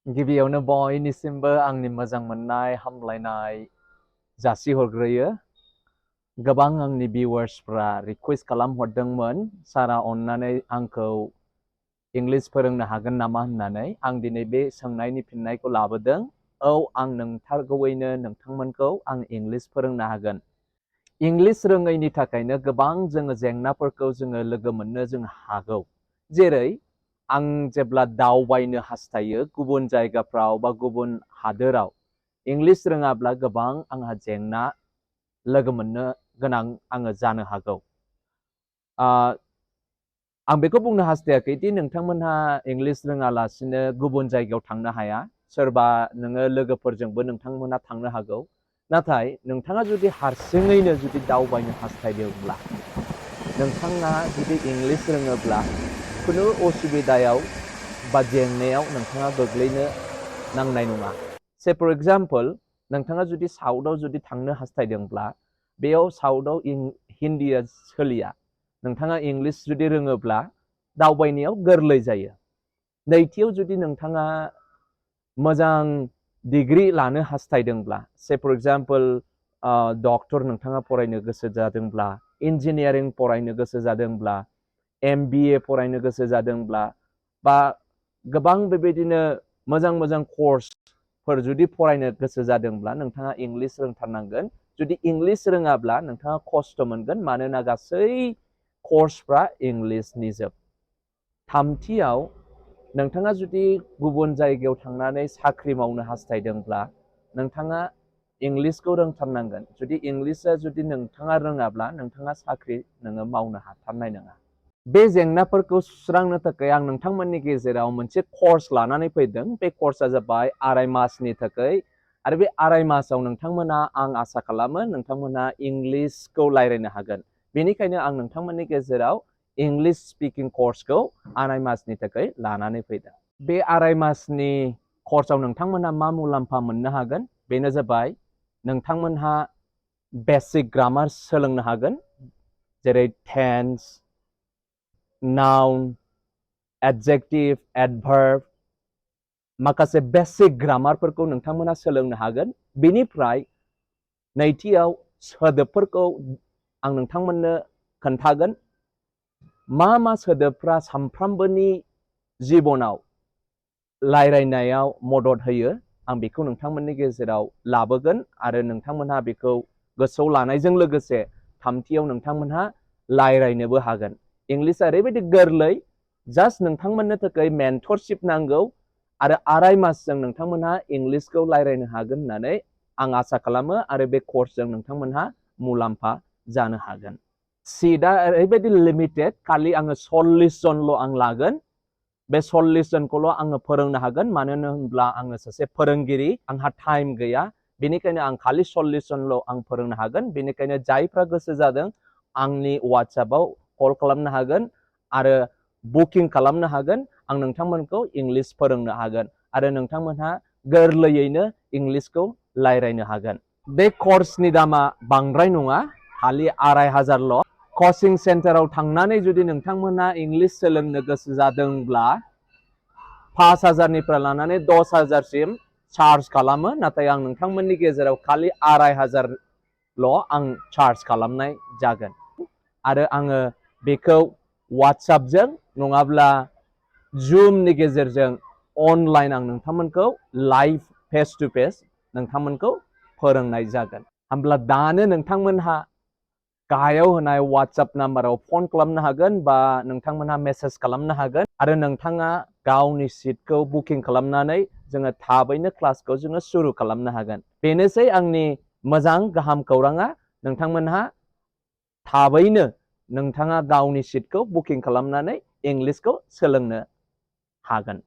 गिबियावनो बयनिसिमबो आंनि मोजां मोननाय हामलायनाय जासिहरग्रोयो। गोबां आंनि भिउवार्सफ्रा रिक्वेस्ट खालामहरदोंमोन सारा अननानै आंखौ इंलिश फोरोंनो हागोन नामा होननानै। आं दिनै बे सोंनायनि फिननायखौ लाबोदों। औ, आं नंथारगौयैनो नोंथांमोनखौ आं इंलिश फोरोंनो हागोन। इंलिश रोङैनि थाखायनो गोबां जोङो जेंनाफोरखौ जोङो लोगो मोननो जों हागौ। जेरै आं जेब्ला दावबायनो हास्थायो गुबुन जायगाफ्राव बा गुबुन हादोराव इंलिश रोङाब्ला गोबां आंहा जेंना लोगो मोननो गोनां आङो जानो हागौ। आं बेखौ बुंनो हास्थायाखै दि नोंथांमोनहा इंलिश रोङालासिनो गुबुन जायगायाव थांनो हाया। सोरबा नोङो लोगोफोरजोंबो नोंथांमोनहा थांनो हागौ। नाथाय नोंथाङा जुदि हारसिङैनो जुदि दावबायनो हास्थायदोंब्ला नोंथाङा जुदि इंलिश रोङोब्ला खुनु असुबिदायाव बा जेंनायाव नोंथाङा गोग्लैनो नांनाय नङा। से फर एग्जाम्पल नोंथाङा जुदि साउथआव जुदि थांनो हास्थायदोंब्ला बेयाव साउथआव हिन्दीया सोलिया। नोंथाङा इंलिश जुदि रोङोब्ला दावबायनायाव गोरलै जायो। नैथियाव जुदि नोंथाङा मोजां डिग्री लानो हास्थायदोंब्ला से फर एग्जाम्पल डक्टर नोंथाङा फरायनो गोसो जादोंब्ला, इन्जिनियारिं फरायनो गोसो जादोंब्ला, MBA फरायनो गोसो जादोंब्ला बा गोबां बेबायदिनो मोजां मोजां कर्सफोर जुदि फरायनो गोसो जादोंब्ला नोंथाङा इंलिश रोंथारनांगोन। जुदि इंलिश रोङाब्ला नोंथाङा खस्थ' मोनगोन, मानोना गासै कर्सफ्रा इंलिशनि जोब। थामथियाव नोंथाङा जुदि गुबुन जायगायाव थांनानै साख्रि मावनो हास्थायदोंब्ला नोंथाङा इंलिशखौ रोंथारनांगोन। जुदि इंलिशआ जुदि नोंथाङा रोङाब्ला नोंथाङा साख्रि नोङो मावनो हाथारनाय नङा। बे जेंनाफोरखौ सुस्रांनो थाखाय आं नोंथांमोननि गेजेराव मोनसे कर्स लानानै फैदों। बे कर्सआ जाबाय 2.5 मासनि थाखाय। आरो बे 2.5 मासाव नोंथांमोना आं आसा खालामो नोंथांमोना इंलिशखौ रायज्लायनो हागोन। बेनिखायनो आं नोंथांमोननि गेजेराव इंलिश स्पिकिं कर्सखौ 2.5 मासनि थाखाय लानानै फैदों। बे 2.5 मासनि कर्सआव नोंथांमोना मा मुलाम्फा मोननो हागोन? बेनो जाबाय नोंथांमोनहा बेसिक ग्रामार सोलोंनो हागोन, जेरै टेन्स, नाउन, एडजेक्टिभ, एडभार्ब, माखासे बेसिक ग्रामारफोरखौ नोंथांमोना सोलोंनो हागोन। बेनिफ्राय नैथियाव सोदोबफोरखौ आं नोंथांमोननो खोन्थागोन। मा सोदोबफ्रा सानफ्रामबोनि जिबनाव रायज्लायनायाव मदद होयो आं बेखौ नोंथांमोननि गेजेराव लाबोगोन। आरो नोंथांमोनहा बेखौ गोसोआव लानायजों लोगोसे थामथियाव नोंथांमोनहा रायज्लायनोबो हागोन। इंलिशआ ओरैबायदि गोरलै, जास्ट नोंथांमोननो थाखाय मेन्टरशिप नांगौ आरो 2.5 मासजों नोंथांमोनहा इंलिशखौ रायज्लायनो हागोन होननानै आं आसा खालामो। आरो बे कर्सजों नोंथांमोनहा मुलाम्फा जानो हागोन। सिटआ ओरैबायदि लिमिटेड, खालि आङो 40 जनल' आं लागोन। बे 40 जनखौल' आङो फोरोंनो हागोन, मानो होनब्ला आङो सासे फोरोंगिरि, आंहा टाइम गैया। बेनिखायनो आं खालि 40 जनल' आं फोरोंनो हागोन। बेनिखायनो जायफ्रा गोसो जादों आंनि वाट्सएपआव कल खालामनो हागोन आरो बुकिं खालामनो हागोन। आं नोंथांमोनखौ इंलिश फोरोंनो हागोन आरो नोंथांमोनहा गोरलैयैनो इंलिशखौ रायज्लायनो हागोन। बे कर्सनि दामा बांद्राय नङा, खालि 2,500ल'। कचिं सेन्टाराव थांनानै जुदि नोंथांमोनहा इंलिश सोलोंनो गोसो जादोंब्ला 5,000निफ्राय लानानै 10,000सिम चार्ज खालामो। नाथाय आं नोंथांमोननि गेजेराव खालि 2,500ल' आं चार्ज खालामनाय जागोन। आरो आङो बेखौ वाट्सएपजों नङाब्ला जुमनि गेजेरजों अनलाइन आं नोंथांमोनखौ लाइभ फेस टु फेस नोंथांमोनखौ फोरोंनाय जागोन। होमब्ला दानो नोंथांमोनहा गाहायाव होनाय वाट्सएप नाम्बाराव फन खालामनो हागोन बा नोंथांमोनहा मेसेज खालामनो हागोन आरो नोंथाङा गावनि सिटखौ बुकिं खालामनानै जोङो थाबैनो क्लासखौ जोङो सुरु खालामनो हागोन। बेनोसै आंनि मोजां गाहाम खौराङा। नोंथांमोनहा थाबैनो नोंथाङा गावनि सिटखौ बुकिं खालामनानै इंलिशखौ सोलोंनो हागोन।